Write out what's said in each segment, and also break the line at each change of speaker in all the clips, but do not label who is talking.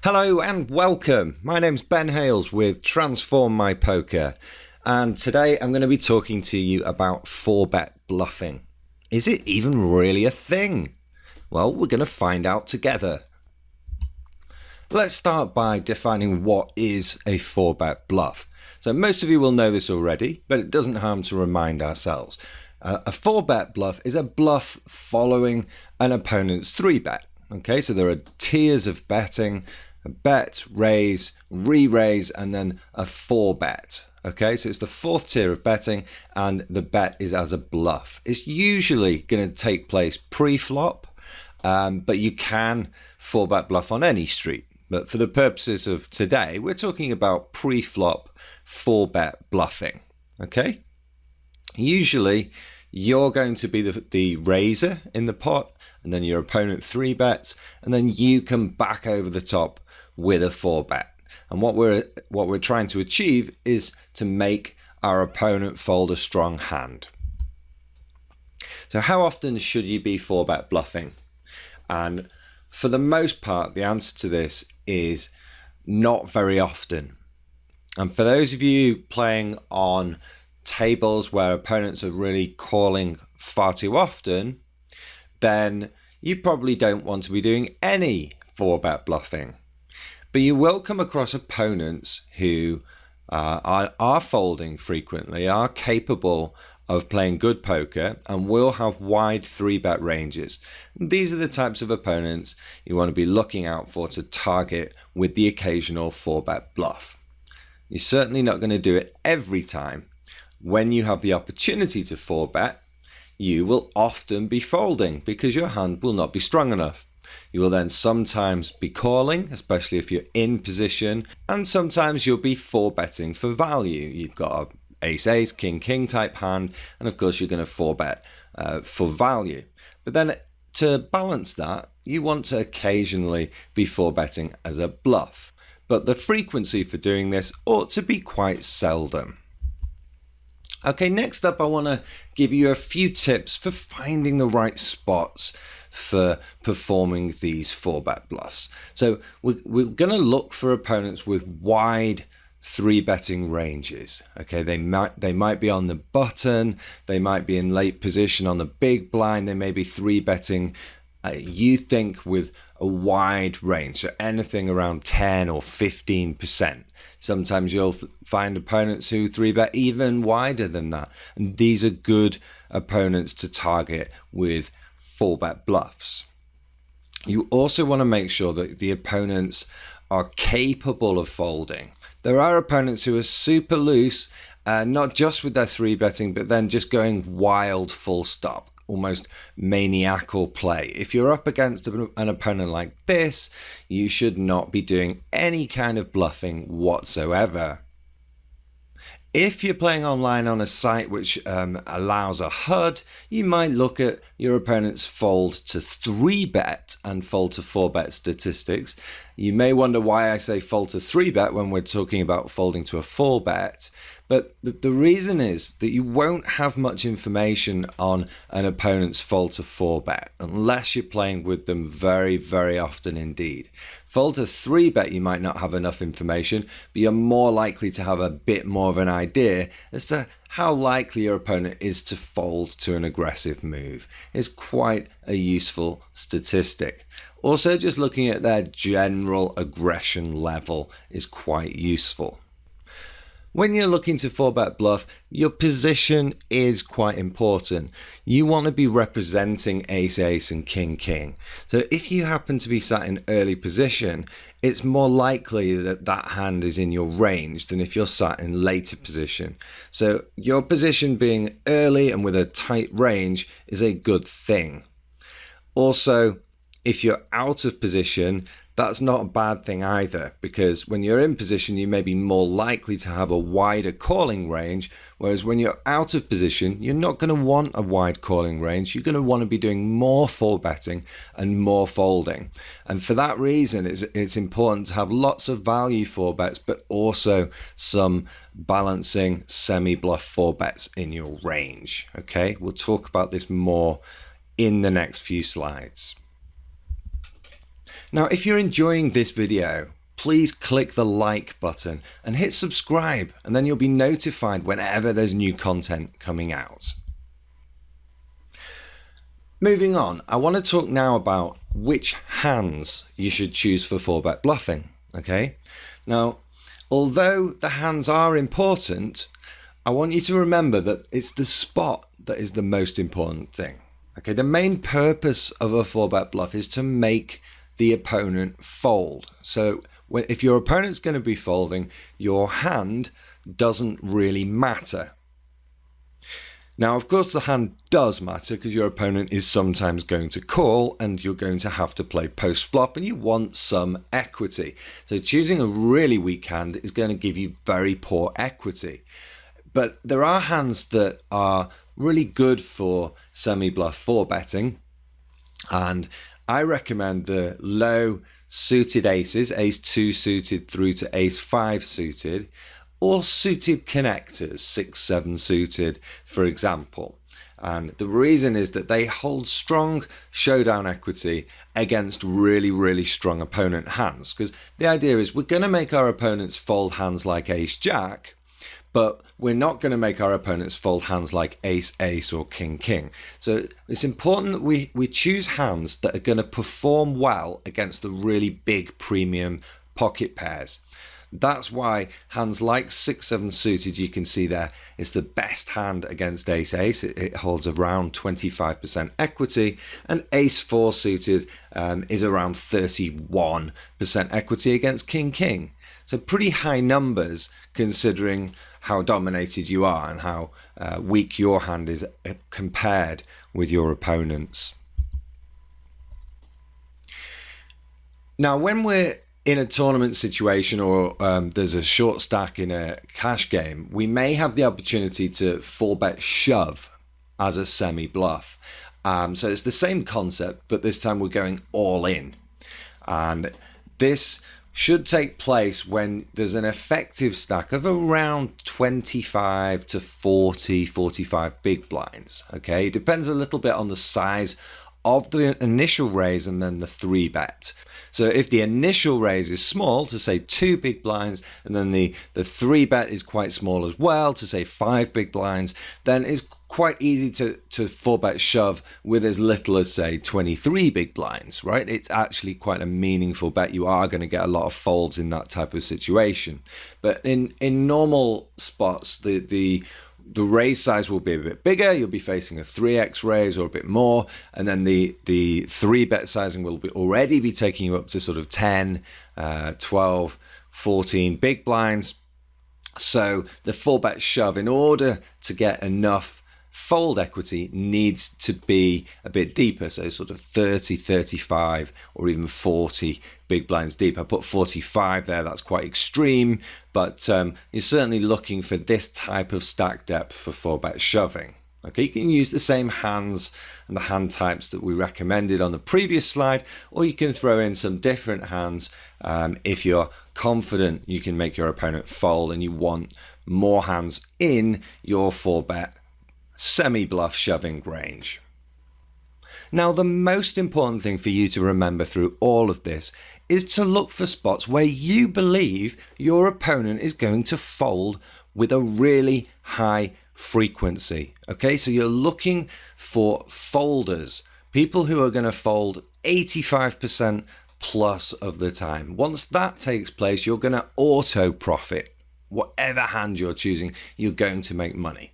Hello and welcome. My name's Ben Hales with Transform My Poker, and today I'm going to be talking to you about 4-bet bluffing. Is it even really a thing? Well, we're going to find out together. Let's start by defining what is a 4-bet bluff. So most of you will know this already, but it doesn't harm to remind ourselves. A 4-bet bluff is a bluff following an opponent's 3-bet. Okay, so there are tiers of betting: a bet, raise, re-raise, and then a 4-bet. Okay, so it's the fourth tier of betting, and the bet is as a bluff. It's usually going to take place pre-flop, but you can 4-bet bluff on any street. But for the purposes of today, we're talking about pre-flop 4-bet bluffing. Okay, usually you're going to be the raiser in the pot, and then your opponent 3-bets, and then you come back over the top with a 4-bet. And what we're trying to achieve is to make our opponent fold a strong hand. So how often should you be 4-bet bluffing? And for the most part, the answer to this is not very often. And for those of you playing on tables where opponents are really calling far too often, then you probably don't want to be doing any 4-bet bluffing. But you will come across opponents who are folding frequently, are capable of playing good poker, and will have wide 3-bet ranges. These are the types of opponents you want to be looking out for to target with the occasional 4-bet bluff. You're certainly not going to do it every time. When you have the opportunity to 4-bet, you will often be folding because your hand will not be strong enough. You will then sometimes be calling, especially if you're in position, and sometimes you'll be 4-betting for value. You've got a ace-ace, king-king type hand, and of course you're going to 4-bet for value. But then to balance that, you want to occasionally be 4-betting as a bluff. But the frequency for doing this ought to be quite seldom. Okay, next up I want to give you a few tips for finding the right spots for performing these 4-bet bluffs. So we're going to look for opponents with wide 3-betting ranges. Okay, they might be on the button, they might be in late position on the big blind, they may be 3-betting you think with a wide range, so anything around 10 or 15%. Sometimes you'll find opponents who 3-bet even wider than that, and these are good opponents to target with 4-bet bluffs. You also want to make sure that the opponents are capable of folding. There are opponents who are super loose, not just with their 3-betting, but then just going wild full stop, almost maniacal play. If you're up against an opponent like this, you should not be doing any kind of bluffing whatsoever. If you're playing online on a site which allows a HUD, you might look at your opponent's fold to 3-bet and fold to 4-bet statistics. You may wonder why I say fold to 3-bet when we're talking about folding to a 4-bet. But the reason is that you won't have much information on an opponent's fold to 4-bet unless you're playing with them very, very often indeed. Fold to 3-bet, you might not have enough information, but you're more likely to have a bit more of an idea as to how likely your opponent is to fold to an aggressive move. It's quite a useful statistic. Also, just looking at their general aggression level is quite useful. When you're looking to 4-bet bluff, your position is quite important. You want to be representing ace-ace and king-king. So if you happen to be sat in early position, it's more likely that that hand is in your range than if you're sat in later position. So your position being early and with a tight range is a good thing. Also, if you're out of position, that's not a bad thing either, because when you're in position, you may be more likely to have a wider calling range, whereas when you're out of position, you're not going to want a wide calling range. You're going to want to be doing more 4-betting and more folding. And for that reason, it's important to have lots of value 4-bets, but also some balancing semi-bluff 4-bets in your range. Okay, we'll talk about this more in the next few slides. Now, if you're enjoying this video, please click the like button and hit subscribe, and then you'll be notified whenever there's new content coming out. Moving on, I want to talk now about which hands you should choose for 4-bet bluffing. Okay, now, although the hands are important, I want you to remember that it's the spot that is the most important thing. Okay, the main purpose of a 4-bet bluff is to make the opponent fold. So if your opponent's going to be folding, your hand doesn't really matter. Now, of course, the hand does matter because your opponent is sometimes going to call and you're going to have to play post-flop and you want some equity. So choosing a really weak hand is going to give you very poor equity. But there are hands that are really good for semi-bluff 4-betting, and I recommend the low suited aces, ace 2 suited through to ace 5 suited, or suited connectors, 6, 7 suited, for example. And the reason is that they hold strong showdown equity against really, really strong opponent hands. Because the idea is we're going to make our opponents fold hands like ace jack, but we're not going to make our opponents fold hands like ace ace or king king. So it's important that we choose hands that are going to perform well against the really big premium pocket pairs. That's why hands like 6, 7 suited, you can see there, is the best hand against ace ace. It holds around 25% equity, and ace 4 suited is around 31% equity against king king. So pretty high numbers considering how dominated you are and how weak your hand is compared with your opponents. Now, when we're in a tournament situation or there's a short stack in a cash game, we may have the opportunity to 4-bet shove as a semi-bluff. So it's the same concept, but this time we're going all in. And this should take place when there's an effective stack of around 25 to 40, 45 big blinds. Okay, it depends a little bit on the size of the initial raise and then the 3-bet. So if the initial raise is small, to say 2 big blinds, and then the 3-bet is quite small as well, to say 5 big blinds, then it's quite easy to 4-bet shove with as little as, say, 23 big blinds, right? It's actually quite a meaningful bet. You are going to get a lot of folds in that type of situation. But in normal spots, the raise size will be a bit bigger. You'll be facing a 3x raise or a bit more, and then the 3-bet sizing will already be taking you up to sort of 10, 12, 14 big blinds. So the 4-bet shove, in order to get enough fold equity, needs to be a bit deeper, so sort of 30, 35 or even 40 big blinds deep. I put 45 there, that's quite extreme, but you're certainly looking for this type of stack depth for 4-bet shoving. Okay, you can use the same hands and the hand types that we recommended on the previous slide, or you can throw in some different hands if you're confident you can make your opponent fold and you want more hands in your 4-bet semi-bluff shoving range. Now, the most important thing for you to remember through all of this is to look for spots where you believe your opponent is going to fold with a really high frequency. Okay, so you're looking for folders, people who are going to fold 85% plus of the time. Once that takes place, you're going to auto profit. Whatever hand you're choosing, you're going to make money.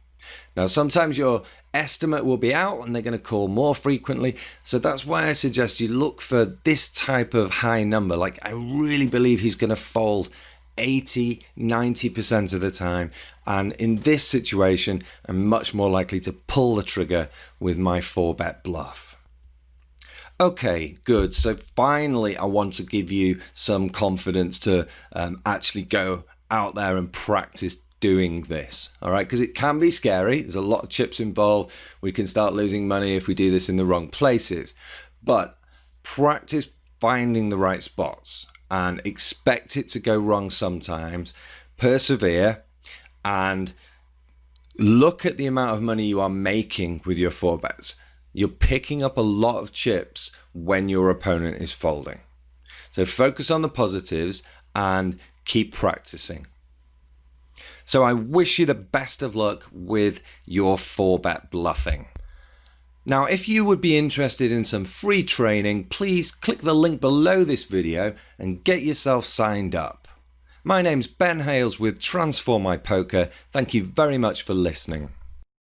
Now, sometimes your estimate will be out and they're going to call more frequently. So that's why I suggest you look for this type of high number. Like, I really believe he's going to fold 80, 90% of the time. And in this situation, I'm much more likely to pull the trigger with my 4-bet bluff. Okay, good. So finally, I want to give you some confidence to actually go out there and practice doing this, all right? Because it can be scary. There's a lot of chips involved. We can start losing money if we do this in the wrong places. But practice finding the right spots and expect it to go wrong sometimes. Persevere and look at the amount of money you are making with your 4-bets. You're picking up a lot of chips when your opponent is folding. So focus on the positives and keep practicing. So I wish you the best of luck with your 4-bet bluffing. Now, if you would be interested in some free training, please click the link below this video and get yourself signed up. My name's Ben Hales with Transform My Poker. Thank you very much for listening.